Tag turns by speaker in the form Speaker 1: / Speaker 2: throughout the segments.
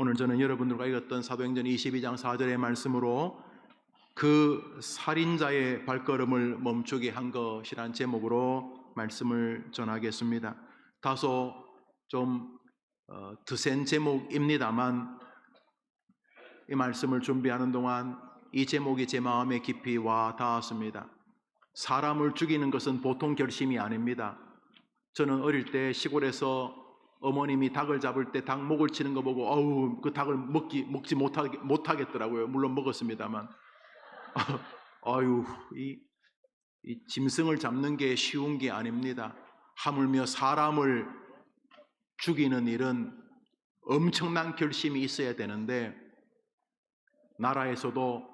Speaker 1: 오늘 저는 여러분들과 읽었던 사도행전 22장 4절의 말씀으로 그 살인자의 발걸음을 멈추게 한 것이란 제목으로 말씀을 전하겠습니다. 다소 좀 드센 제목입니다만 이 말씀을 준비하는 동안 이 제목이 제 마음에 깊이 와 닿았습니다. 사람을 죽이는 것은 보통 결심이 아닙니다. 저는 어릴 때 시골에서 어머님이 닭을 잡을 때 닭 목을 치는 거 보고 어우 그 닭을 먹지 못하겠더라고요. 물론 먹었습니다만 아유 이 짐승을 잡는 게 쉬운 게 아닙니다. 하물며 사람을 죽이는 일은 엄청난 결심이 있어야 되는데 나라에서도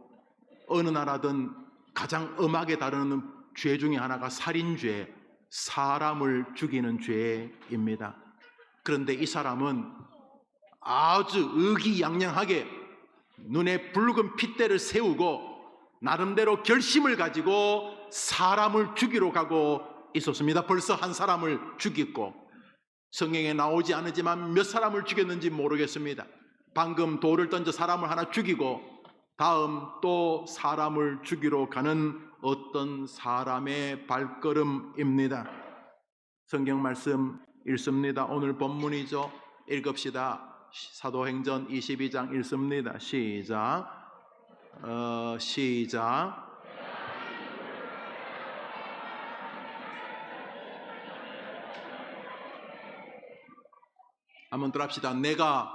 Speaker 1: 어느 나라든 가장 엄하게 다루는 죄 중에 하나가 살인죄, 사람을 죽이는 죄입니다. 그런데 이 사람은 아주 의기양양하게 눈에 붉은 핏대를 세우고 나름대로 결심을 가지고 사람을 죽이러 가고 있었습니다. 벌써 한 사람을 죽였고 성경에 나오지 않지만 몇 사람을 죽였는지 모르겠습니다. 방금 돌을 던져 사람을 하나 죽이고 다음 또 사람을 죽이러 가는 어떤 사람의 발걸음입니다. 성경 말씀 읽습니다. 오늘 본문이죠. 읽읍시다. 사도행전 22장 읽습니다. 시작. 한번 더 합시다. 내가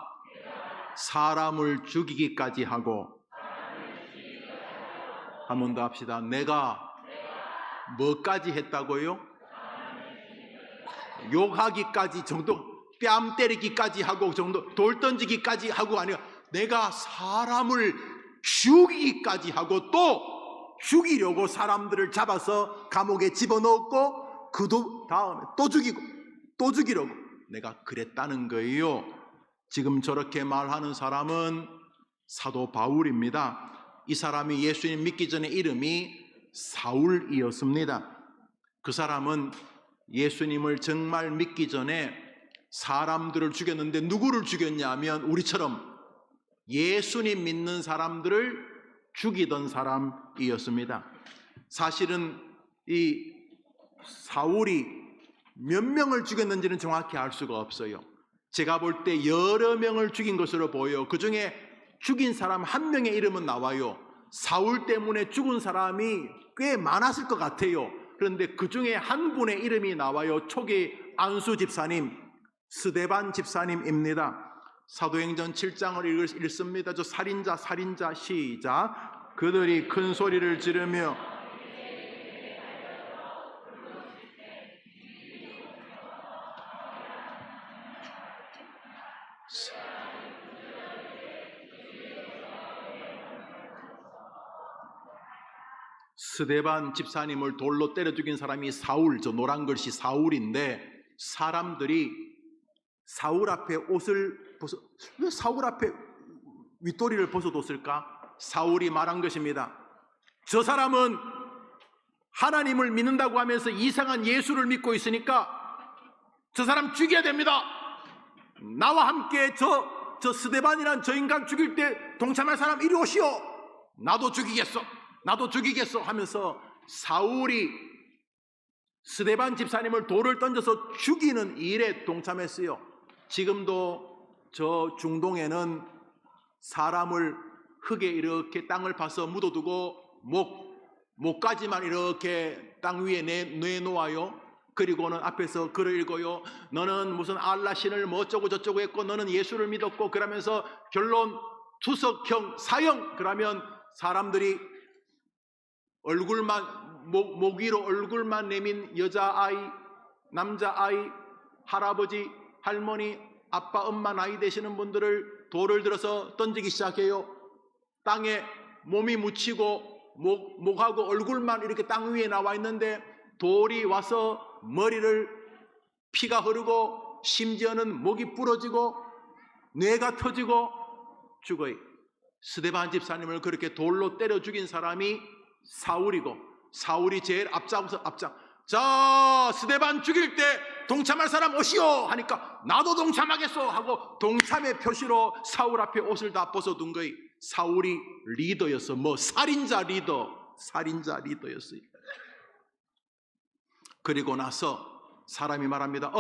Speaker 1: 사람을 죽이기까지 하고, 한번 더 합시다. 내가 뭐까지 했다고요? 욕하기까지 정도, 뺨 때리기까지 하고 정도, 돌 던지기까지 하고 아니라 내가 사람을 죽이기까지 하고 또 죽이려고 사람들을 잡아서 감옥에 집어넣었고 그 다음에 또 죽이고 또 죽이려고 내가 그랬다는 거예요. 지금 저렇게 말하는 사람은 사도 바울입니다. 이 사람이 예수님 믿기 전에 이름이 사울이었습니다. 그 사람은 예수님을 정말 믿기 전에 사람들을 죽였는데 누구를 죽였냐 하면 우리처럼 예수님 믿는 사람들을 죽이던 사람이었습니다. 사실은 이 사울이 몇 명을 죽였는지는 정확히 알 수가 없어요. 제가 볼 때 여러 명을 죽인 것으로 보여요. 그 중에 죽인 사람 한 명의 이름은 나와요. 사울 때문에 죽은 사람이 꽤 많았을 것 같아요. 그런데 그 중에 한 분의 이름이 나와요. 초기 안수 집사님, 스데반 집사님입니다. 사도행전 7장을 읽습니다. 저 살인자 시작. 그들이 큰 소리를 지르며 스데반 집사님을 돌로 때려 죽인 사람이 사울, 저 노란 글씨 사울인데 사람들이 사울 앞에 왜 사울 앞에 윗도리를 벗어뒀을까? 사울이 말한 것입니다. 저 사람은 하나님을 믿는다고 하면서 이상한 예수를 믿고 있으니까 저 사람 죽여야 됩니다. 나와 함께 저 스데반이란 저 인간 죽일 때 동참할 사람 이리 오시오. 나도 죽이겠어 하면서 사울이 스데반 집사님을 돌을 던져서 죽이는 일에 동참했어요. 지금도 저 중동에는 사람을 흙에 이렇게 땅을 파서 묻어두고 목까지만 이렇게 땅 위에 내놓아요. 그리고는 앞에서 글을 읽어요. 너는 무슨 알라 신을 뭐 어쩌고 저쩌고 했고 너는 예수를 믿었고 그러면서 결론 투석형 사형. 그러면 사람들이 얼굴만 목 위로 얼굴만 내민 여자아이, 남자아이, 할아버지, 할머니, 아빠, 엄마 나이 되시는 분들을 돌을 들어서 던지기 시작해요. 땅에 몸이 묻히고 목하고 얼굴만 이렇게 땅 위에 나와 있는데 돌이 와서 머리를 피가 흐르고 심지어는 목이 부러지고 뇌가 터지고 죽어요. 스데반 집사님을 그렇게 돌로 때려 죽인 사람이 사울이고 사울이 제일 앞장 자 스데반 죽일 때 동참할 사람 오시오 하니까 나도 동참하겠소 하고 동참의 표시로 사울 앞에 옷을 다 벗어둔 거예요. 사울이 리더였어. 살인자 리더였어요. 그리고 나서 사람이 말합니다.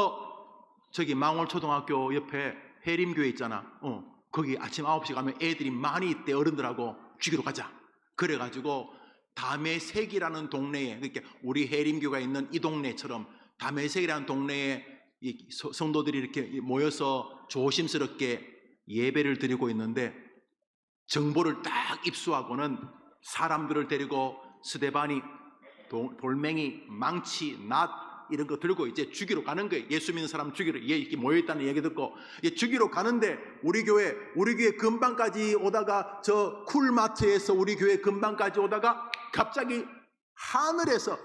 Speaker 1: 저기 망월초등학교 옆에 해림교회 있잖아. 거기 아침 9시 가면 애들이 많이 있대. 어른들하고 죽이러 가자. 그래가지고 다메섹이라는 동네에, 그러니까 우리 해림교가 있는 이 동네처럼 다메섹이라는 동네에 이 성도들이 이렇게 모여서 조심스럽게 예배를 드리고 있는데, 정보를 딱 입수하고는 사람들을 데리고 스데반이 돌멩이, 망치, 낫 이런 거 들고 이제 죽이러 가는 거예요. 예수 믿는 사람 죽이러 이렇게 모여있다는 얘기 듣고 죽이러 가는데, 우리 교회 근방까지 오다가 저 쿨마트에서 우리 교회 근방까지 오다가 갑자기 하늘에서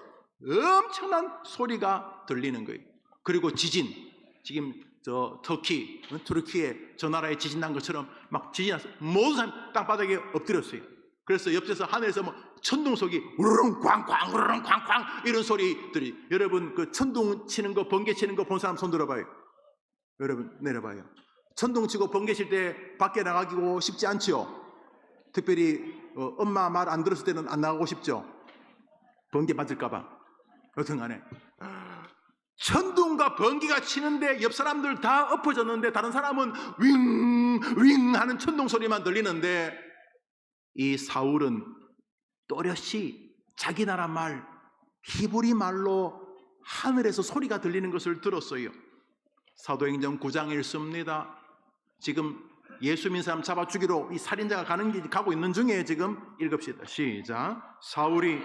Speaker 1: 엄청난 소리가 들리는 거예요. 그리고 지진, 지금 저 터키에 저 나라에 지진 난 것처럼 막 지진 나서 모든 사람 땅바닥에 엎드렸어요. 그래서 옆에서 하늘에서 천둥속이 우르릉 꽝꽝 우르릉 꽝꽝 이런 소리들이. 여러분 그 천둥 치는 거, 번개 치는 거 본 사람 손 들어봐요. 여러분 내려봐요. 천둥 치고 번개 칠 때 밖에 나가기고 싶지 않지요. 특별히 엄마 말 안 들었을 때는 안 나가고 싶죠. 번개 맞을까 봐. 여튼 간에 천둥과 번개가 치는데 옆 사람들 다 엎어졌는데 다른 사람은 윙윙 하는 천둥 소리만 들리는데, 이 사울은 또렷이 자기 나라 말, 히브리 말로 하늘에서 소리가 들리는 것을 들었어요. 사도행전 9장 읽습니다. 지금 예수 믿는 사람 잡아 죽이러 이 살인자가 가고 있는 중에 지금 읽읍시다. 시작. 사울이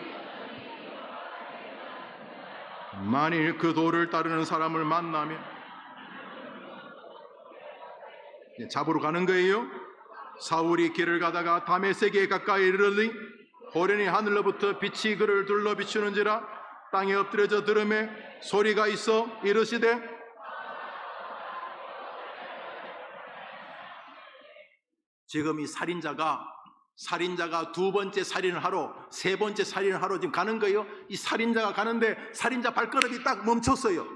Speaker 1: 만일 그 도를 따르는 사람을 만나면 잡으러 가는 거예요. 사울이 길을 가다가 다메섹에 가까이 이르더니 호련히 하늘로부터 빛이 그를 둘러 비추는지라 땅에 엎드려져 들음에 소리가 있어 이르시되, 지금 이 살인자가 두 번째 살인을 하러, 세 번째 살인을 하러 지금 가는 거예요. 이 살인자가 가는데 살인자 발걸음이 딱 멈췄어요.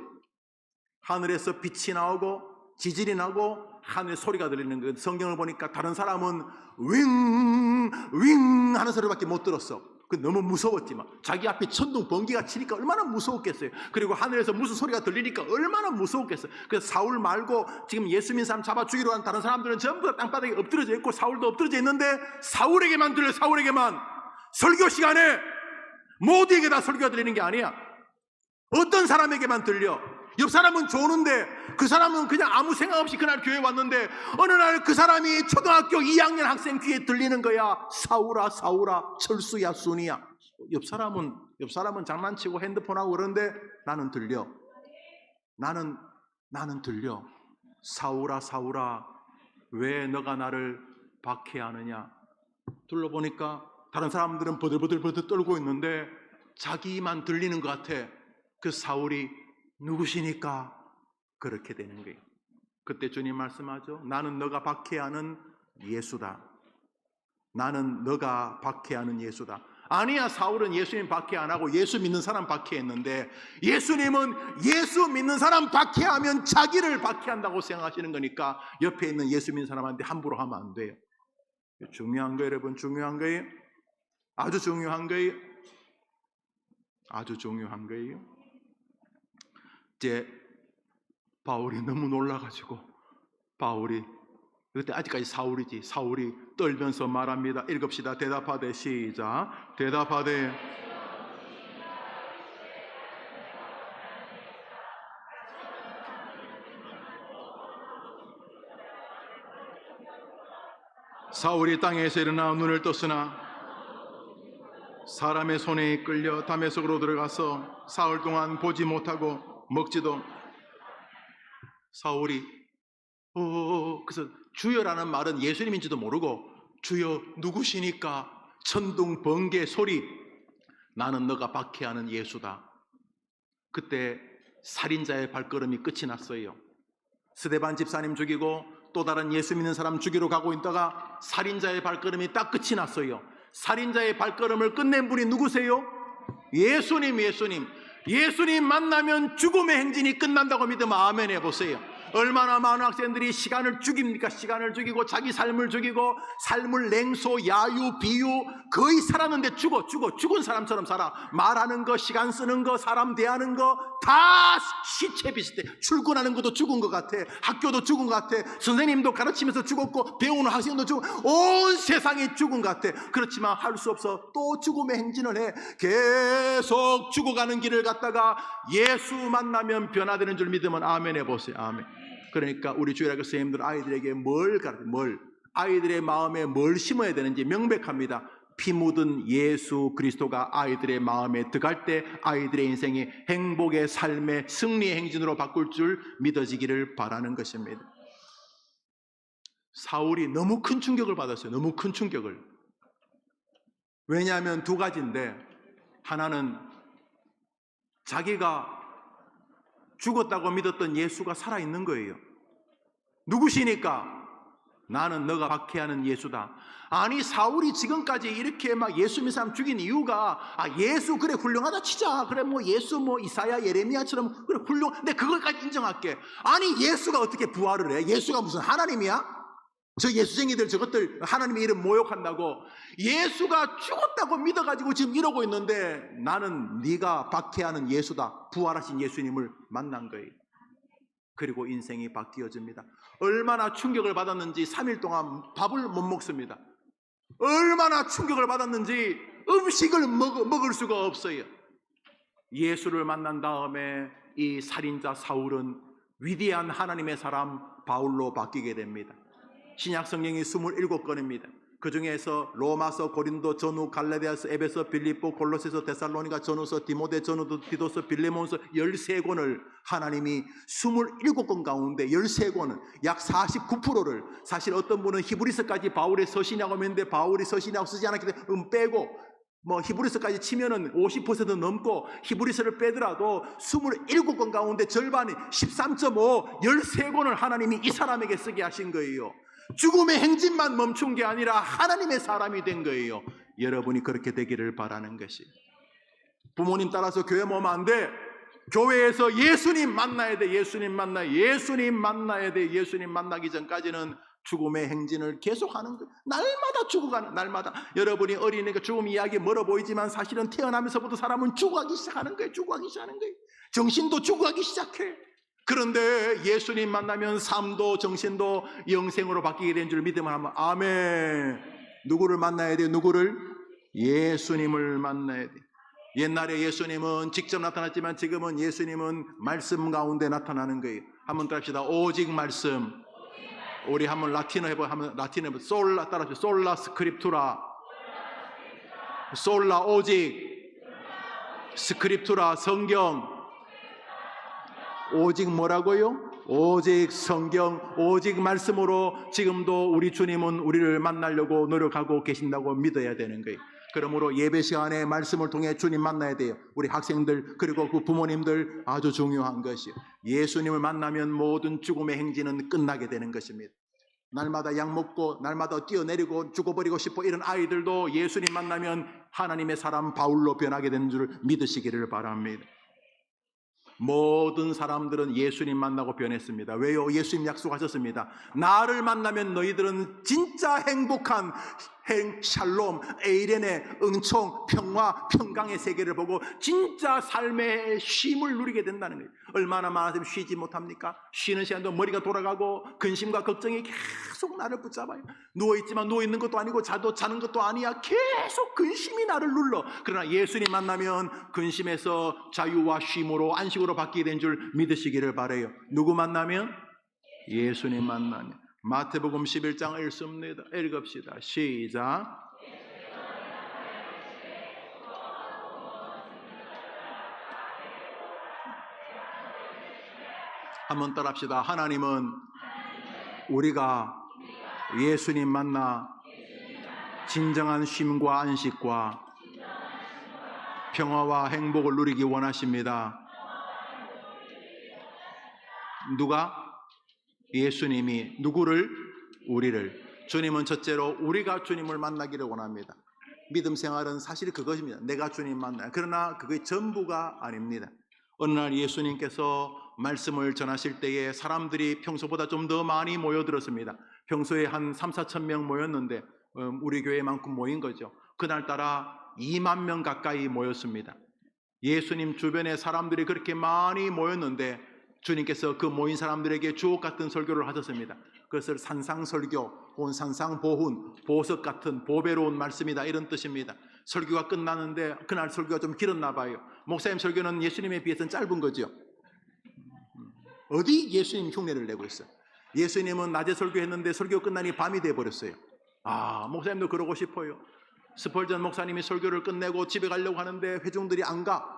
Speaker 1: 하늘에서 빛이 나오고 지진이 나고 하늘에 소리가 들리는 거예요. 성경을 보니까 다른 사람은 윙윙 하는 소리밖에 못 들었어. 그 너무 무서웠지만 자기 앞에 천둥 번개가 치니까 얼마나 무서웠겠어요. 그리고 하늘에서 무슨 소리가 들리니까 얼마나 무서웠겠어요. 그래서 사울 말고 지금 예수 믿는 사람 잡아 죽이러 간 다른 사람들은 전부 다 땅바닥에 엎드려져 있고 사울도 엎드려져 있는데, 사울에게만 들려요. 사울에게만. 설교 시간에 모두에게 다 설교가 들리는 게 아니야. 어떤 사람에게만 들려. 옆 사람은 좋은데 그 사람은 그냥 아무 생각 없이 그날 교회에 왔는데, 어느 날 그 사람이 초등학교 2학년 학생 귀에 들리는 거야. 사울아 사울아, 철수야 순이야. 옆 사람은 장난치고 핸드폰하고 그러는데 나는 들려. 나는 들려. 사울아 사울아, 왜 너가 나를 박해하느냐. 둘러보니까 다른 사람들은 버들버들 떨고 있는데 자기만 들리는 것 같아. 그 사울이 누구시니까 그렇게 되는 거예요. 그때 주님 말씀하죠. 나는 너가 박해하는 예수다. 나는 너가 박해하는 예수다. 아니야, 사울은 예수님 박해 안 하고 예수 믿는 사람 박해했는데, 예수님은 예수 믿는 사람 박해하면 자기를 박해한다고 생각하시는 거니까 옆에 있는 예수 믿는 사람한테 함부로 하면 안 돼요. 중요한 거예요, 여러분. 중요한 거예요. 아주 중요한 거예요. 아주 중요한 거예요. 이제 바울이 너무 놀라가지고, 바울이 그때 아직까지 사울이지. 사울이 떨면서 말합니다. 읽읍시다. 대답하되, 시작. 대답하되, 사울이 땅에서 일어나 눈을 떴으나 사람의 손에 끌려 다메섹으로 들어가서 사흘 동안 보지 못하고 먹지도. 사울이 그래서 주여라는 말은 예수님인지도 모르고, 주여 누구시니까? 천둥 번개 소리, 나는 너가 박해하는 예수다. 그때 살인자의 발걸음이 끝이 났어요. 스데반 집사님 죽이고 또 다른 예수 믿는 사람 죽이러 가고 있다가 살인자의 발걸음이 딱 끝이 났어요. 살인자의 발걸음을 끝낸 분이 누구세요? 예수님. 예수님 만나면 죽음의 행진이 끝난다고 믿으면 아멘 해보세요. 얼마나 많은 학생들이 시간을 죽입니까? 시간을 죽이고 자기 삶을 죽이고 삶을 냉소, 야유, 비유 거의 살았는데 죽은 사람처럼 살아. 말하는 거, 시간 쓰는 거, 사람 대하는 거 다 시체 비슷해. 출근하는 것도 죽은 것 같아. 학교도 죽은 것 같아. 선생님도 가르치면서 죽었고 배우는 학생도 죽고 온 세상이 죽은 것 같아. 그렇지만 할 수 없어. 또 죽음의 행진을 해. 계속 죽어가는 길을 갔다가 예수 만나면 변화되는 줄 믿으면 아멘 해보세요. 아멘. 그러니까 우리 주일학교 선생님들 아이들에게 아이들의 마음에 뭘 심어야 되는지 명백합니다. 피 묻은 예수 그리스도가 아이들의 마음에 들어갈 때 아이들의 인생이 행복의 삶의 승리의 행진으로 바꿀 줄 믿어지기를 바라는 것입니다. 사울이 너무 큰 충격을 받았어요. 너무 큰 충격을. 왜냐하면 두 가지인데, 하나는 자기가 죽었다고 믿었던 예수가 살아있는 거예요. 누구시니까? 나는 너가 박해하는 예수다. 아니, 사울이 지금까지 이렇게 막 예수 믿는 사람 죽인 이유가, 예수 그래 훌륭하다 치자. 그래 뭐 예수 뭐 이사야 예레미야처럼 그래 근데 그걸까지 인정할게. 아니, 예수가 어떻게 부활을 해? 예수가 무슨 하나님이야? 저 예수쟁이들 저것들 하나님의 이름 모욕한다고. 예수가 죽었다고 믿어가지고 지금 이러고 있는데 나는 네가 박해하는 예수다. 부활하신 예수님을 만난 거예요. 그리고 인생이 바뀌어집니다. 얼마나 충격을 받았는지 3일 동안 밥을 못 먹습니다. 얼마나 충격을 받았는지 음식을 먹을 수가 없어요. 예수를 만난 다음에 이 살인자 사울은 위대한 하나님의 사람 바울로 바뀌게 됩니다. 신약 성경이 27권입니다. 그 중에서 로마서, 고린도, 전후, 갈라디아서, 에베소, 빌립보, 골로새서, 데살로니가, 전후서, 디모데, 전후, 디도서, 빌레몬서 13권을 하나님이 27권 가운데 13권을 약 49%를, 사실 어떤 분은 히브리서까지 바울의 서신이라고 했는데 바울이 서신이라고 쓰지 않았기 때문에 빼고 뭐 히브리서까지 치면은 50% 넘고 히브리서를 빼더라도 27권 가운데 절반이 13.5, 13권을 하나님이 이 사람에게 쓰게 하신 거예요. 죽음의 행진만 멈춘 게 아니라 하나님의 사람이 된 거예요. 여러분이 그렇게 되기를 바라는 것이. 부모님 따라서 교회 오면 안 돼. 교회에서 예수님 만나야 돼. 예수님 만나야 돼. 예수님 만나기 전까지는 죽음의 행진을 계속하는 거예요. 날마다 죽어가는, 날마다. 여러분이 어리니까 죽음 이야기 멀어 보이지만 사실은 태어나면서부터 사람은 죽어가기 시작하는 거예요. 정신도 죽어가기 시작해. 그런데 예수님 만나면 삶도 정신도 영생으로 바뀌게 된 줄 믿으면 하면 아멘. 누구를 만나야 돼요? 누구를? 예수님을 만나야 돼요. 옛날에 예수님은 직접 나타났지만 지금은 예수님은 말씀 가운데 나타나는 거예요. 한번 따라합시다. 오직 말씀. 우리 한번 라틴어 해봐. 솔라 따라합시다. 솔라 스크립투라. 솔라 오직. 스크립투라 성경. 오직 뭐라고요? 오직 성경, 오직 말씀으로 지금도 우리 주님은 우리를 만나려고 노력하고 계신다고 믿어야 되는 거예요. 그러므로 예배 시간에 말씀을 통해 주님 만나야 돼요. 우리 학생들 그리고 그 부모님들 아주 중요한 것이요. 예수님을 만나면 모든 죽음의 행진은 끝나게 되는 것입니다. 날마다 약 먹고 날마다 뛰어내리고 죽어버리고 싶어 이런 아이들도 예수님 만나면 하나님의 사람 바울로 변하게 되는 줄 믿으시기를 바랍니다. 모든 사람들은 예수님 만나고 변했습니다. 왜요? 예수님 약속하셨습니다. 나를 만나면 너희들은 진짜 행복한 샬롬, 에이렌의 은총, 평화, 평강의 세계를 보고 진짜 삶의 쉼을 누리게 된다는 거예요. 얼마나 많아서 쉬지 못합니까? 쉬는 시간도 머리가 돌아가고 근심과 걱정이 계속 나를 붙잡아요. 누워있지만 누워있는 것도 아니고 자는 것도 아니야. 계속 근심이 나를 눌러. 그러나 예수님 만나면 근심에서 자유와 쉼으로 안식으로 바뀌게 된 줄 믿으시기를 바라요. 누구 만나면? 예수님 만나면. 마태복음 11장 읽습니다. 읽읍시다. 시작. 한번 따라합시다. 하나님은 우리가 예수님 만나 진정한 쉼과 안식과 평화와 행복을 누리기 원하십니다. 누가? 예수님이. 누구를? 우리를. 주님은 첫째로 우리가 주님을 만나기를 원합니다. 믿음 생활은 사실 그것입니다. 내가 주님 만나요. 그러나 그게 전부가 아닙니다. 어느 날 예수님께서 말씀을 전하실 때에 사람들이 평소보다 좀 더 많이 모여들었습니다. 평소에 한 3, 4천 명 모였는데 우리 교회만큼 모인 거죠. 그날따라 2만 명 가까이 모였습니다. 예수님 주변에 사람들이 그렇게 많이 모였는데 주님께서 그 모인 사람들에게 주옥 같은 설교를 하셨습니다. 그것을 산상설교, 혹은 산상보훈, 보석 같은 보배로운 말씀이다, 이런 뜻입니다. 설교가 끝나는데 그날 설교가 좀 길었나 봐요. 목사님 설교는 예수님에 비해서는 짧은 거죠. 어디 예수님 흉내를 내고 있어요. 예수님은 낮에 설교했는데 설교 끝나니 밤이 돼버렸어요. 목사님도 그러고 싶어요. 스펄전 목사님이 설교를 끝내고 집에 가려고 하는데 회중들이 안 가.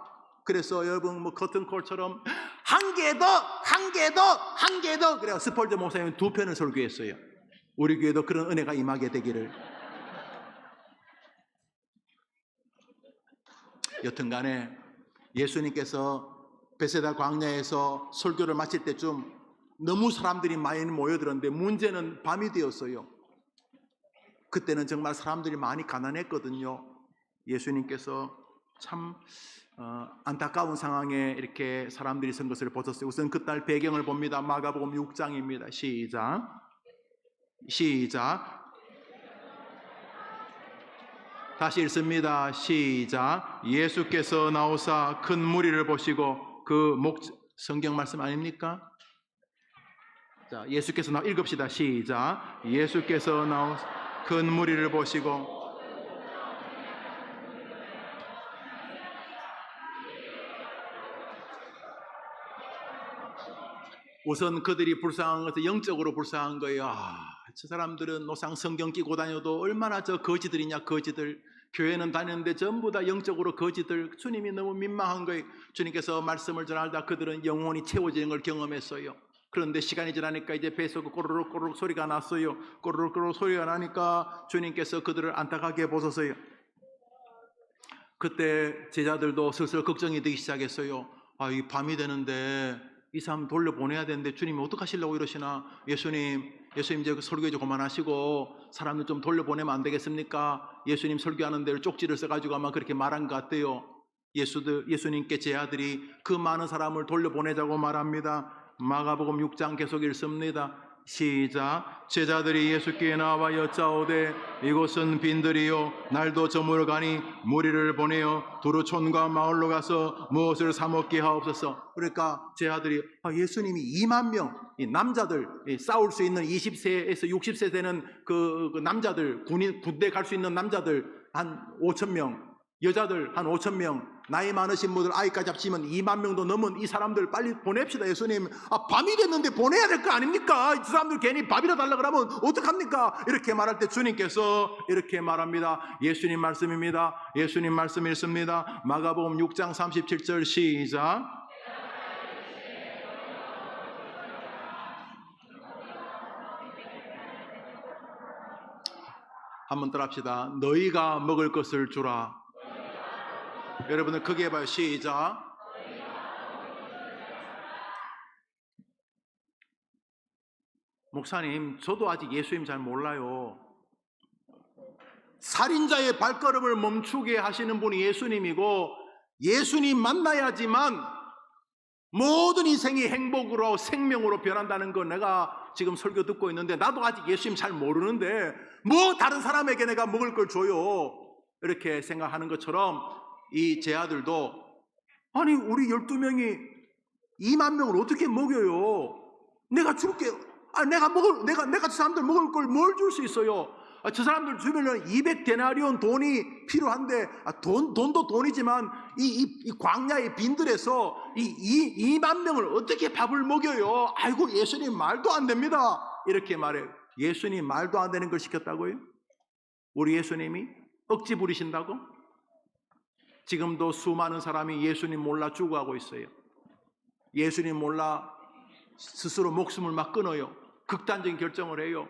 Speaker 1: 그래서 여러분 커튼콜처럼 한 개 더 그래서 스펄전 목사님은 2편을 설교했어요. 우리 교회도 그런 은혜가 임하게 되기를. 여튼간에 예수님께서 베세다 광야에서 설교를 마칠 때쯤 너무 사람들이 많이 모여들었는데 문제는 밤이 되었어요. 그때는 정말 사람들이 많이 가난했거든요. 예수님께서 참 안타까운 상황에 이렇게 사람들이 선 것을 보셨어요. 우선 그날 배경을 봅니다. 마가복음 6장입니다. 시작. 다시 읽습니다. 시작. 예수께서 나오사 큰 무리를 보시고 성경 말씀 아닙니까? 자, 예수께서 읽읍시다. 시작. 예수께서 나오사 큰 무리를 보시고 우선 그들이 불쌍한 것은 영적으로 불쌍한 거예요. 저 사람들은 노상 성경 끼고 다녀도 얼마나 저 거지들이냐, 거지들. 교회는 다니는데 전부 다 영적으로 거지들. 주님이 너무 민망한 거예요. 주님께서 말씀을 전하다 그들은 영혼이 채워지는 걸 경험했어요. 그런데 시간이 지나니까 이제 뱃속에 꼬르륵 꼬르륵 소리가 났어요. 꼬르륵 꼬르륵 소리가 나니까 주님께서 그들을 안타깝게 보셨어요. 그때 제자들도 슬슬 걱정이 되기 시작했어요. 이 밤이 되는데 이 사람 돌려보내야 되는데 주님이 어떡하시려고 이러시나. 예수님 이제 설교 이제 그만하시고 사람들 좀 돌려보내면 안 되겠습니까? 예수님 설교하는 데를 쪽지를 써가지고 아마 그렇게 말한 것 같아요. 예수님께 제 아들이 그 많은 사람을 돌려보내자고 말합니다. 마가복음 6장 계속 읽습니다. 시작. 제자들이 예수께 나와 여짜오되 이곳은 빈들이요 날도 저물어 가니 무리를 보내어 두루 촌과 마을로 가서 무엇을 사 먹게 하옵소서. 그러니까 제 아들이 예수님이 2만 명 남자들 싸울 수 있는 20세에서 60세 되는 그 남자들 군대 갈 수 있는 남자들 한 5천 명, 여자들 한 5천 명, 나이 많으신 분들 아이까지 합치면 2만 명도 넘은 이 사람들 빨리 보냅시다. 예수님 밤이 됐는데 보내야 될 거 아닙니까? 이 사람들 괜히 밥이라 달라 그러면 어떡합니까? 이렇게 말할 때 주님께서 이렇게 말합니다. 예수님 말씀입니다. 예수님 말씀 읽습니다. 마가복음 6장 37절 시작. 한번 따라합시다. 너희가 먹을 것을 주라. 여러분들 크게 해봐요. 시작. 목사님, 저도 아직 예수님 잘 몰라요. 살인자의 발걸음을 멈추게 하시는 분이 예수님이고 예수님 만나야지만 모든 인생이 행복으로 생명으로 변한다는 거 내가 지금 설교 듣고 있는데 나도 아직 예수님 잘 모르는데 뭐 다른 사람에게 내가 먹을 걸 줘요. 이렇게 생각하는 것처럼 이 제 아들도 아니 우리 12명이 2만 명을 어떻게 먹여요? 내가 줄게. 내가 저 사람들 먹을 걸 뭘 줄 수 있어요? 저 사람들 주면은 200데나리온 돈이 필요한데 돈도 돈이지만 이 광야의 빈들에서 이 2만 명을 어떻게 밥을 먹여요? 아이고 예수님 말도 안 됩니다. 이렇게 말해요. 예수님 말도 안 되는 걸 시켰다고요? 우리 예수님이 억지 부리신다고? 지금도 수많은 사람이 예수님 몰라 죽어가고 있어요. 예수님 몰라 스스로 목숨을 막 끊어요. 극단적인 결정을 해요.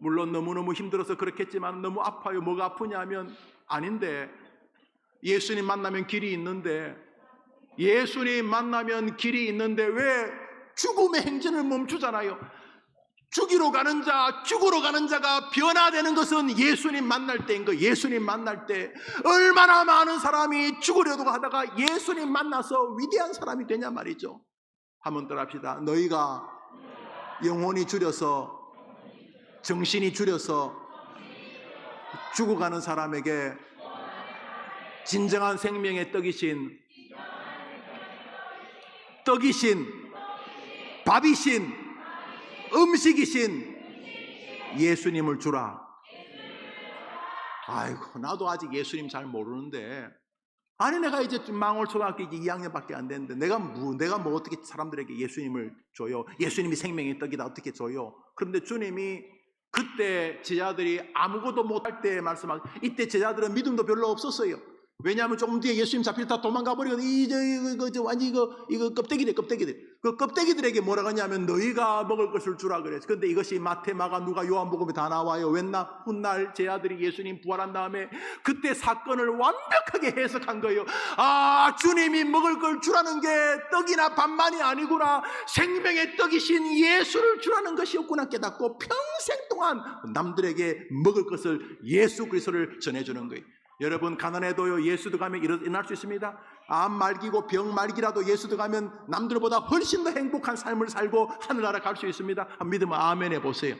Speaker 1: 물론 너무너무 힘들어서 그렇겠지만 너무 아파요. 뭐가 아프냐면 아닌데 예수님 만나면 길이 있는데 예수님 만나면 길이 있는데 왜 죽음의 행진을 멈추잖아요. 죽이러 가는 자, 죽으러 가는 자가 변화되는 것은 예수님 만날 때인 거. 예수님 만날 때 얼마나 많은 사람이 죽으려고 하다가 예수님 만나서 위대한 사람이 되냐 말이죠. 한번 따라합시다. 너희가 영혼이 줄여서, 정신이 줄여서 죽어가는 사람에게 진정한 생명의 떡이신, 밥이신, 음식이신 예수님을 주라. 아이고, 나도 아직 예수님 잘 모르는데, 아니 내가 이제 망월초등학교 이제 2학년밖에 안 됐는데 내가 뭐 어떻게 사람들에게 예수님을 줘요? 예수님이 생명의 떡이다 어떻게 줘요? 그런데 주님이 그때 제자들이 아무것도 못할 때 말씀하신, 이때 제자들은 믿음도 별로 없었어요. 왜냐하면 조금 뒤에 예수님 잡히다 도망가 버리거든. 이거 껍데기들. 그 껍데기들에게 뭐라고 하냐면 너희가 먹을 것을 주라 그랬어. 근데 이것이 마태, 마가, 누가, 요한복음에 다 나와요. 훗날 제자들이 예수님 부활한 다음에 그때 사건을 완벽하게 해석한 거예요. 아, 주님이 먹을 걸 주라는 게 떡이나 밥만이 아니구나. 생명의 떡이신 예수를 주라는 것이었구나 깨닫고 평생 동안 남들에게 먹을 것을, 예수 그리스도를 전해주는 거예요. 여러분, 가난해도요 예수 들어가면 일어날 수 있습니다. 암 말기고 병 말기라도 예수 들어가면 남들보다 훨씬 더 행복한 삶을 살고 하늘나라 갈 수 있습니다. 믿으면 아멘 해보세요.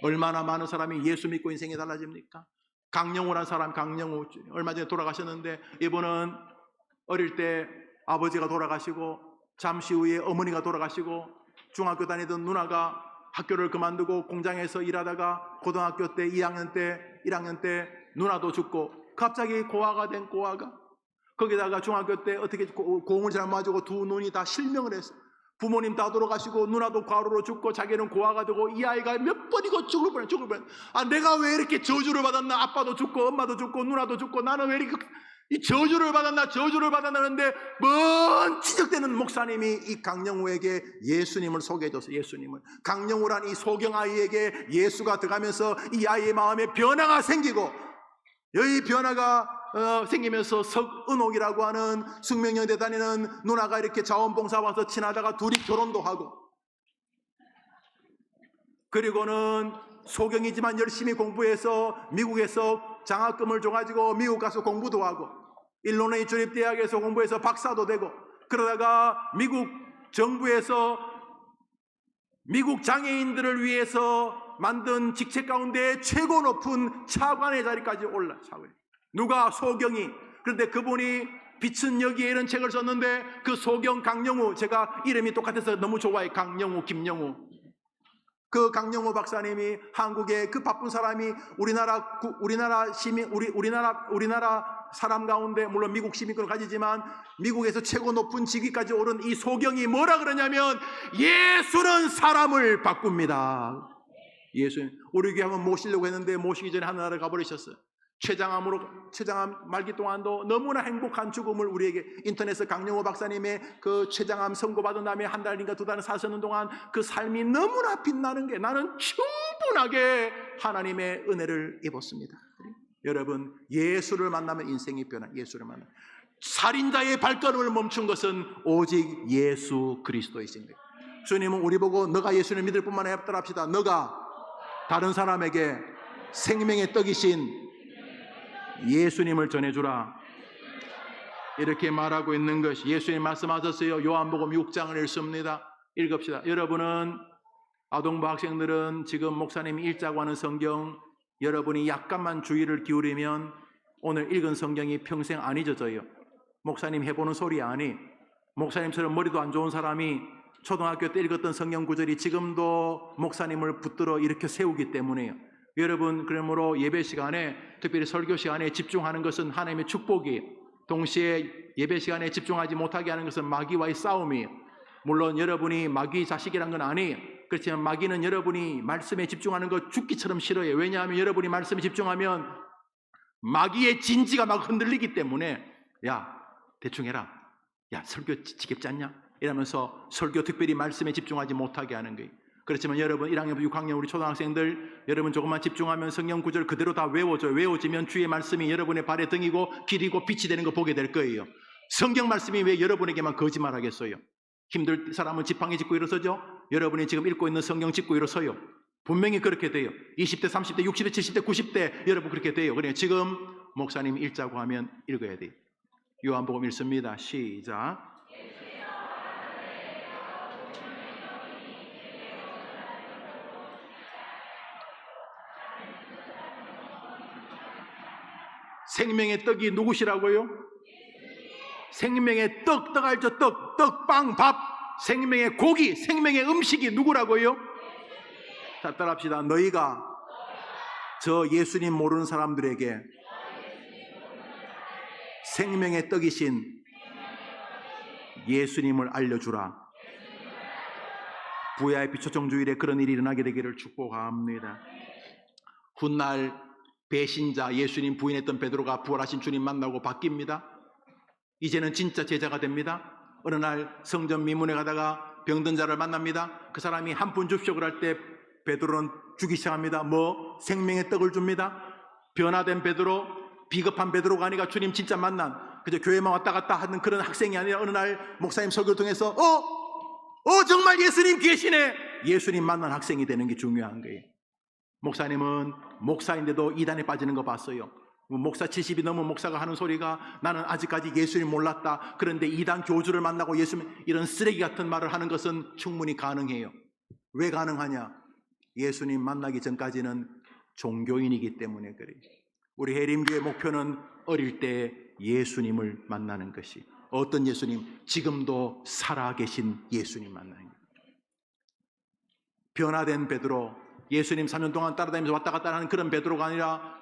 Speaker 1: 얼마나 많은 사람이 예수 믿고 인생이 달라집니까? 강영우라는 사람, 강영우 얼마 전에 돌아가셨는데, 이분은 어릴 때 아버지가 돌아가시고 잠시 후에 어머니가 돌아가시고 중학교 다니던 누나가 학교를 그만두고 공장에서 일하다가 고등학교 때 1학년 때 누나도 죽고 갑자기 고아가 된 고아가, 거기다가 중학교 때 어떻게 공을 잘못 맞고 두 눈이 다 실명을 했어. 부모님 다 돌아가시고 누나도 과로로 죽고 자기는 고아가 되고 이 아이가 몇 번이고 죽을 뻔. 아, 내가 왜 이렇게 저주를 받았나? 아빠도 죽고 엄마도 죽고 누나도 죽고 나는 왜 이렇게 이 저주를 받았나는데 먼 지적되는 목사님이 이 강영우에게 예수님을 소개해줬어요. 예수님을. 강영우란 이 소경아이에게 예수가 들어가면서 이 아이의 마음에 변화가 생기고, 여기 변화가 생기면서 석은옥이라고 하는 숙명여대 다니는 누나가 이렇게 자원봉사 와서 친하다가 둘이 결혼도 하고, 그리고는 소경이지만 열심히 공부해서 미국에서 장학금을 줘가지고 미국 가서 공부도 하고, 일리노이 주립대학에서 공부해서 박사도 되고, 그러다가 미국 정부에서 미국 장애인들을 위해서 만든 직책 가운데 최고 높은 차관의 자리까지 올라차고요. 누가? 소경이. 그런데 그분이 빛은 여기에 이런 책을 썼는데 그 소경 강영우, 제가 이름이 똑같아서 너무 좋아해. 강영우, 김영우. 그 강영우 박사님이 한국의 그 바쁜 사람이 우리나라 시민, 우리나라 사람 가운데 물론 미국 시민권을 가지지만 미국에서 최고 높은 직위까지 오른 이 소경이 뭐라 그러냐면 예수는 사람을 바꿉니다. 예수, 우리 교회 한번 모시려고 했는데 모시기 전에 하늘나라 가버리셨어요. 췌장암 말기 동안도 너무나 행복한 죽음을 우리에게, 인터넷에서 강영호 박사님의 그 췌장암 선고받은 다음에 한 달인가 두 달을 사셨는 동안 그 삶이 너무나 빛나는 게, 나는 충분하게 하나님의 은혜를 입었습니다. 여러분, 예수를 만나면 인생이 변화. 예수를 만나. 살인자의 발걸음을 멈춘 것은 오직 예수 그리스도이십니다. 주님은 우리 보고 너가 예수를 믿을 뿐만 아니라 합시다. 너가 다른 사람에게 생명의 떡이신 예수님을 전해주라. 이렇게 말하고 있는 것이 예수님 말씀하셨어요. 요한복음 6장을 읽습니다. 읽읍시다. 여러분은, 아동부 학생들은 지금 목사님이 읽자고 하는 성경, 여러분이 약간만 주의를 기울이면 오늘 읽은 성경이 평생 안 잊어져요. 목사님 해보는 소리 아니. 목사님처럼 머리도 안 좋은 사람이 초등학교 때 읽었던 성경 구절이 지금도 목사님을 붙들어 일으켜 세우기 때문에요. 여러분, 그러므로 예배 시간에, 특별히 설교 시간에 집중하는 것은 하나님의 축복이에요. 동시에 예배 시간에 집중하지 못하게 하는 것은 마귀와의 싸움이에요. 물론 여러분이 마귀 자식이란 건 아니에요. 그렇지만 마귀는 여러분이 말씀에 집중하는 거 죽기처럼 싫어해요. 왜냐하면 여러분이 말씀에 집중하면 마귀의 진지가 막 흔들리기 때문에, 야 대충 해라, 야 설교 지겹지 않냐, 이러면서 설교, 특별히 말씀에 집중하지 못하게 하는 거예요. 그렇지만 여러분 1학년, 6학년 우리 초등학생들, 여러분 조금만 집중하면 성경 구절 그대로 다 외워져요. 외워지면 주의 말씀이 여러분의 발의 등이고 길이고 빛이 되는 거 보게 될 거예요. 성경 말씀이 왜 여러분에게만 거짓말하겠어요? 힘들 사람은 지팡이 짚고 일어서죠. 여러분이 지금 읽고 있는 성경 짚고 일어서요. 분명히 그렇게 돼요. 20대, 30대, 60대, 70대, 90대 여러분 그렇게 돼요. 그래요. 지금 목사님 읽자고 하면 읽어야 돼요. 요한복음 읽습니다. 시작. 생명의 떡이 누구시라고요? 생명의 떡 알죠? 떡, 빵, 밥. 생명의 고기, 생명의 음식이 누구라고요? 자, 따라합시다. 너희가 저 예수님 모르는 사람들에게 생명의 떡이신 예수님을 알려주라. VIP 초청주일에 그런 일이 일어나게 되기를 축복합니다. 훗날 배신자 예수님 부인했던 베드로가 부활하신 주님 만나고 바뀝니다. 이제는 진짜 제자가 됩니다. 어느 날 성전 미문에 가다가 병든 자를 만납니다. 그 사람이 한 푼 줍쇼 그럴 때 베드로는 주기 시작합니다. 생명의 떡을 줍니다. 변화된 베드로, 비겁한 베드로가 아니라 주님 진짜 만난, 그저 교회만 왔다 갔다 하는 그런 학생이 아니라 어느 날 목사님 설교를 통해서 정말 예수님 계시네. 예수님 만난 학생이 되는 게 중요한 거예요. 목사님은 목사인데도 이단에 빠지는 거 봤어요. 목사 70이 넘은 목사가 하는 소리가 나는 아직까지 예수님 몰랐다. 그런데 이단 교주를 만나고 예수님 이런 쓰레기 같은 말을 하는 것은 충분히 가능해요. 왜 가능하냐? 예수님 만나기 전까지는 종교인이기 때문에 그래요. 우리 해림교회 목표는 어릴 때 예수님을 만나는 것이, 어떤 예수님? 지금도 살아계신 예수님 만나는 거예요. 변화된 베드로, 예수님 3년 동안 따라다니면서 왔다 갔다 하는 그런 베드로가 아니라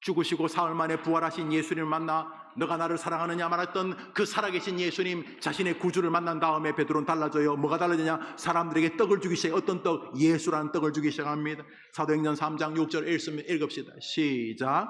Speaker 1: 죽으시고 사흘 만에 부활하신 예수님을 만나 너가 나를 사랑하느냐 말했던 그 살아계신 예수님, 자신의 구주를 만난 다음에 베드로는 달라져요. 뭐가 달라지냐? 사람들에게 떡을 주기 시작해요. 어떤 떡? 예수라는 떡을 주기 시작합니다. 사도행전 3장 6절 읽읍시다. 시작.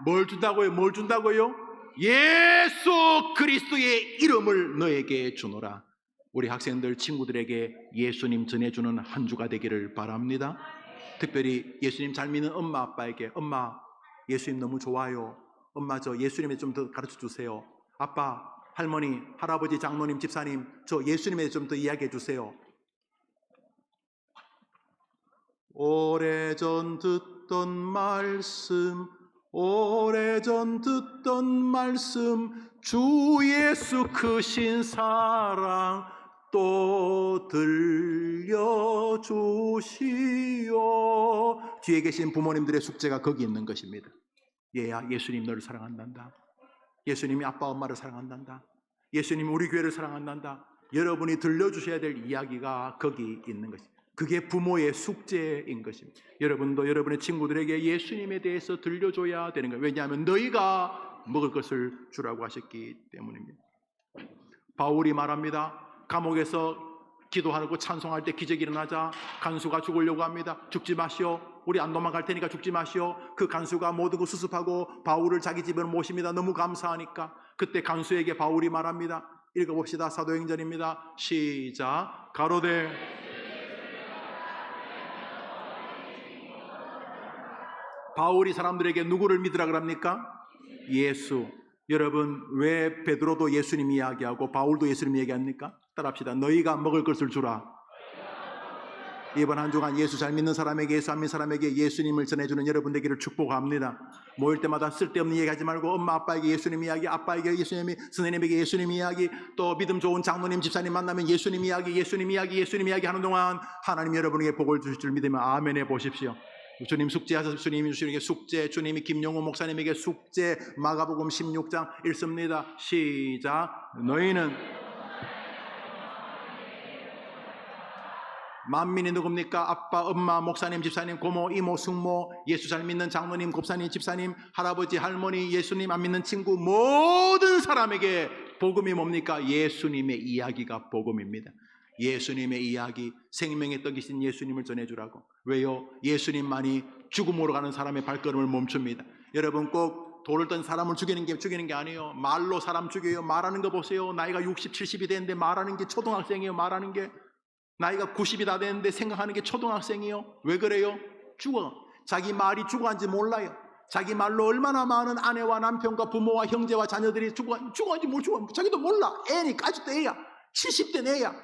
Speaker 1: 뭘 준다고요? 뭘 준다고요? 예수 그리스도의 이름을 너에게 주노라. 우리 학생들 친구들에게 예수님 전해주는 한 주가 되기를 바랍니다. 특별히 예수님 잘 믿는 엄마 아빠에게, 엄마 예수님 너무 좋아요. 엄마 저 예수님에 좀 더 가르쳐 주세요. 아빠, 할머니, 할아버지, 장로님, 집사님 저 예수님에 좀 더 이야기해 주세요. 오래전 듣던 말씀, 오래전 듣던 말씀, 주 예수 크신 사랑 또 들려주시오. 뒤에 계신 부모님들의 숙제가 거기 있는 것입니다. 얘야, 예수님 너를 사랑한단다. 예수님이 아빠 엄마를 사랑한단다. 예수님이 우리 교회를 사랑한단다. 여러분이 들려주셔야 될 이야기가 거기 있는 것입니다. 그게 부모의 숙제인 것입니다. 여러분도 여러분의 친구들에게 예수님에 대해서 들려줘야 되는 거예요. 왜냐하면 너희가 먹을 것을 주라고 하셨기 때문입니다. 바울이 말합니다. 감옥에서 기도하고 찬송할 때 기적이 일어나자 간수가 죽으려고 합니다. 죽지 마시오. 우리 안 도망갈 테니까 죽지 마시오. 그 간수가 모든 거 수습하고 바울을 자기 집으로 모십니다. 너무 감사하니까. 그때 간수에게 바울이 말합니다. 읽어봅시다. 사도행전입니다. 시작. 가로되 바울이 사람들에게 누구를 믿으라 그럽니까? 예수. 여러분, 왜 베드로도 예수님 이야기하고 바울도 예수님 이야기합니까? 따라합시다. 너희가 먹을 것을 주라. 이번 한 주간 예수 잘 믿는 사람에게, 예수 안 믿는 사람에게 예수님을 전해주는 여러분 되기를 축복합니다. 모일 때마다 쓸데없는 얘기하지 말고 엄마 아빠에게 예수님 이야기, 아빠에게 예수님이, 선생님에게 예수님 이야기, 또 믿음 좋은 장로님 집사님 만나면 예수님 이야기, 예수님 이야기, 예수님 이야기 하는 동안 하나님 여러분에게 복을 주실 줄 믿으면 아멘 해보십시오. 주님 숙제하셔서 주님이 주시는 게 숙제, 주님이 김용호 목사님에게 숙제, 마가복음 16장 읽습니다. 시작. 너희는 만민이 누굽니까? 아빠, 엄마, 목사님, 집사님, 고모, 이모, 숙모, 예수 잘 믿는 장로님, 곱사님, 집사님, 할아버지, 할머니, 예수님 안 믿는 친구, 모든 사람에게 복음이 뭡니까? 예수님의 이야기가 복음입니다. 예수님의 이야기, 생명의 떡이신 예수님을 전해주라고. 왜요? 예수님만이 죽음으로 가는 사람의 발걸음을 멈춥니다. 여러분 꼭 돌을 던 사람을 죽이는 게 아니에요. 말로 사람 죽여요. 말하는 거 보세요. 나이가 60, 70이 됐는데 말하는 게 초등학생이에요. 말하는 게 나이가 90이 다 됐는데 생각하는 게 초등학생이에요. 왜 그래요? 죽어. 자기 말이 죽어간지 몰라요. 자기 말로 얼마나 많은 아내와 남편과 부모와 형제와 자녀들이 죽어간지 못 죽어. 자기도 몰라. 애니까 아직도 애야. 70대 애야.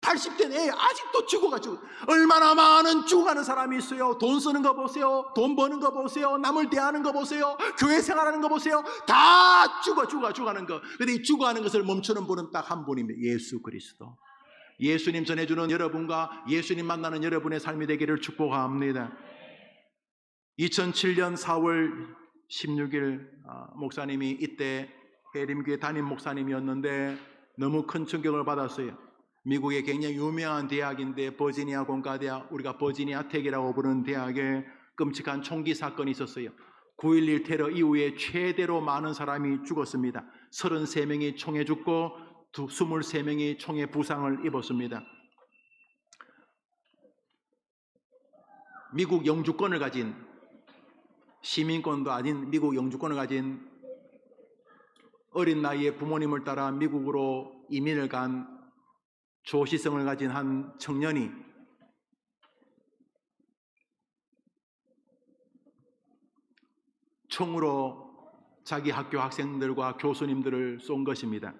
Speaker 1: 80대 애야. 아직도 죽어가지고. 얼마나 많은 죽어가는 사람이 있어요. 돈 쓰는 거 보세요. 돈 버는 거 보세요. 남을 대하는 거 보세요. 교회 생활하는 거 보세요. 다 죽어가는 거. 근데 이 죽어가는 것을 멈추는 분은 딱 한 분입니다. 예수 그리스도. 예수님 전해주는 여러분과 예수님 만나는 여러분의 삶이 되기를 축복합니다. 2007년 4월 16일 목사님이 이때 해림교회 담임 목사님이었는데 너무 큰 충격을 받았어요. 미국의 굉장히 유명한 대학인데 버지니아 공과대학, 우리가 버지니아 텍이라고 부르는 대학에 끔찍한 총기 사건이 있었어요. 9.11 테러 이후에 최대로 많은 사람이 죽었습니다. 33명이 총에 죽고 23명이 총에 부상을 입었습니다. 미국 영주권을 가진, 시민권도 아닌 미국 영주권을 가진 어린 나이에 부모님을 따라 미국으로 이민을 간 조시성을 가진 한 청년이 총으로 자기 학교 학생들과 교수님들을 쏜 것입니다.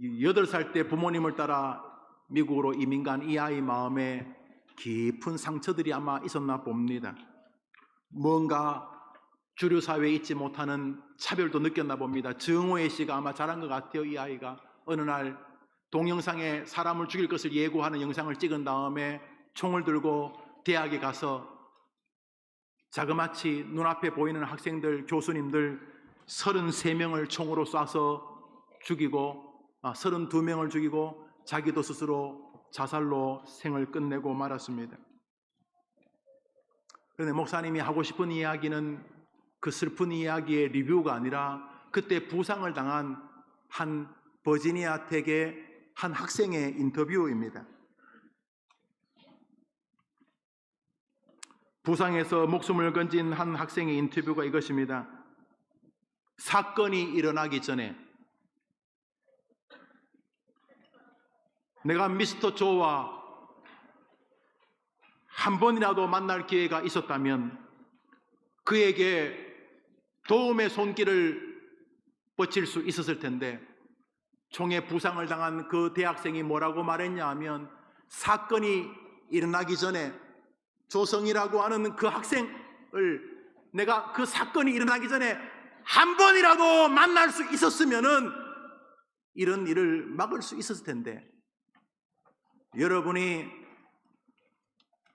Speaker 1: 8살 때 부모님을 따라 미국으로 이민 간 이 아이 마음에 깊은 상처들이 아마 있었나 봅니다. 뭔가 주류 사회에 있지 못하는 차별도 느꼈나 봅니다. 정오혜 씨가 아마 잘한 것 같아요. 이 아이가 어느 날 동영상에 사람을 죽일 것을 예고하는 영상을 찍은 다음에 총을 들고 대학에 가서 자그마치 눈앞에 보이는 학생들, 교수님들 33명을 총으로 쏴서 죽이고 32명을 죽이고 자기도 스스로 자살로 생을 끝내고 말았습니다. 그런데 목사님이 하고 싶은 이야기는 그 슬픈 이야기의 리뷰가 아니라 그때 부상을 당한 한 버지니아 텍의 한 학생의 인터뷰입니다. 부상에서 목숨을 건진 한 학생의 인터뷰가 이것입니다. 사건이 일어나기 전에 내가 미스터 조와 한 번이라도 만날 기회가 있었다면 그에게 도움의 손길을 뻗칠 수 있었을 텐데 총에 부상을 당한 그 대학생이 뭐라고 말했냐 하면 사건이 일어나기 전에 조성이라고 하는 그 학생을 내가 그 사건이 일어나기 전에 한 번이라도 만날 수 있었으면은 이런 일을 막을 수 있었을 텐데 여러분이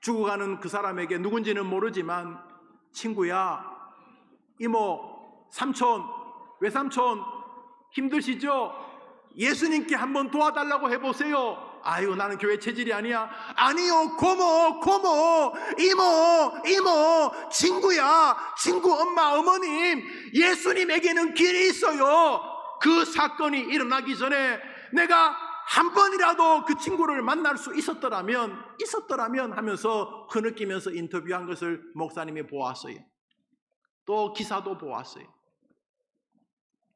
Speaker 1: 죽어가는 그 사람에게 누군지는 모르지만 친구야, 이모, 삼촌, 외삼촌 힘드시죠? 예수님께 한번 도와달라고 해보세요. 아유, 나는 교회 체질이 아니야. 아니요, 고모, 이모, 친구야, 친구, 엄마, 어머님, 예수님에게는 길이 있어요. 그 사건이 일어나기 전에 내가 한 번이라도 그 친구를 만날 수 있었더라면 하면서 흐느끼면서 인터뷰한 것을 목사님이 보았어요. 또 기사도 보았어요.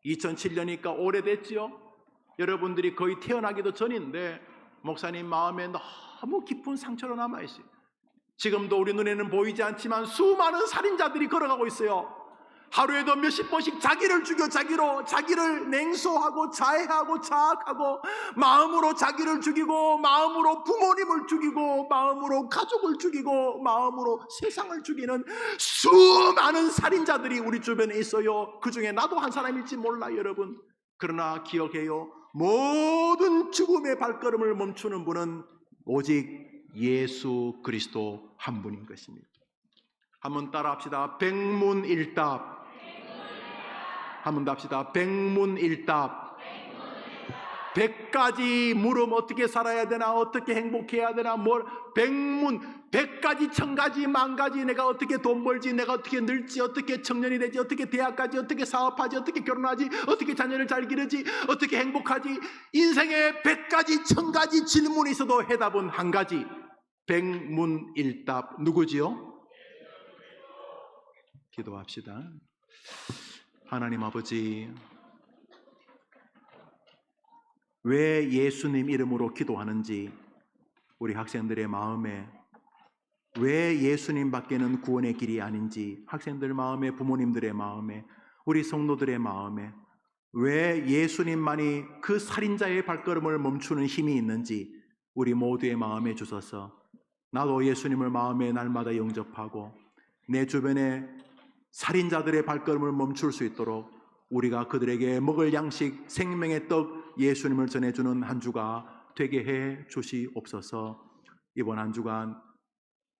Speaker 1: 2007년이니까 오래됐죠. 여러분들이 거의 태어나기도 전인데 목사님 마음에 너무 깊은 상처로 남아있어요. 지금도 우리 눈에는 보이지 않지만 수많은 살인자들이 걸어가고 있어요. 하루에도 몇십 번씩 자기를 죽여 자기를 냉소하고 자해하고 자학하고 마음으로 자기를 죽이고 마음으로 부모님을 죽이고 마음으로 가족을 죽이고 마음으로 세상을 죽이는 수많은 살인자들이 우리 주변에 있어요. 그 중에 나도 한 사람일지 몰라 여러분. 그러나 기억해요. 모든 죽음의 발걸음을 멈추는 분은 오직 예수 그리스도 한 분인 것입니다. 한번 따라합시다. 백문일답. 한번 더 합시다. 백문일답. 100가지 물음 어떻게 살아야 되나, 어떻게 행복해야 되나, 100가지, 1000가지, 10,000가지 내가 어떻게 돈 벌지, 내가 어떻게 늘지, 어떻게 청년이 되지, 어떻게 대학가지, 어떻게 사업하지, 어떻게 결혼하지, 어떻게 자녀를 잘 기르지, 어떻게 행복하지. 인생에 100가지, 1000가지 질문이 있어도 해답은 한 가지. 백문일답. 누구지요? 기도합시다. 하나님 아버지, 왜 예수님 이름으로 기도하는지 우리 학생들의 마음에 왜 예수님밖에는 구원의 길이 아닌지, 학생들 마음에, 부모님들의 마음에, 우리 성도들의 마음에 왜 예수님만이 그 살인자의 발걸음을 멈추는 힘이 있는지 우리 모두의 마음에 주셔서 나도 예수님을 마음에 날마다 영접하고 내 주변에 살인자들의 발걸음을 멈출 수 있도록 우리가 그들에게 먹을 양식, 생명의 떡, 예수님을 전해주는 한 주가 되게 해 주시옵소서. 이번 한 주간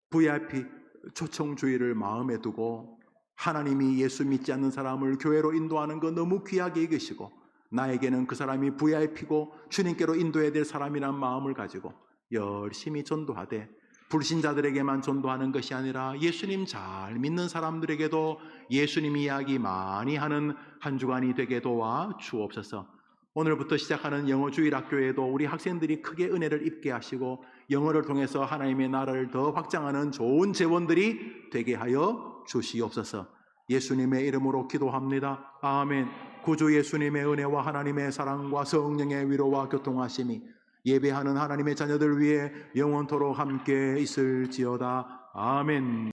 Speaker 1: VIP 초청주의를 마음에 두고 하나님이 예수 믿지 않는 사람을 교회로 인도하는 거 너무 귀하게 여기시고 나에게는 그 사람이 VIP고 주님께로 인도해야 될 사람이란 마음을 가지고 열심히 전도하되 불신자들에게만 전도하는 것이 아니라 예수님 잘 믿는 사람들에게도 예수님 이야기 많이 하는 한 주간이 되게 도와 주옵소서. 오늘부터 시작하는 영어 주일학교에도 우리 학생들이 크게 은혜를 입게 하시고 영어를 통해서 하나님의 나라를 더 확장하는 좋은 재원들이 되게 하여 주시옵소서. 예수님의 이름으로 기도합니다. 아멘. 구주 예수님의 은혜와 하나님의 사랑과 성령의 위로와 교통하심이 예배하는 하나님의 자녀들 위해 영원토록 함께 있을지어다. 아멘.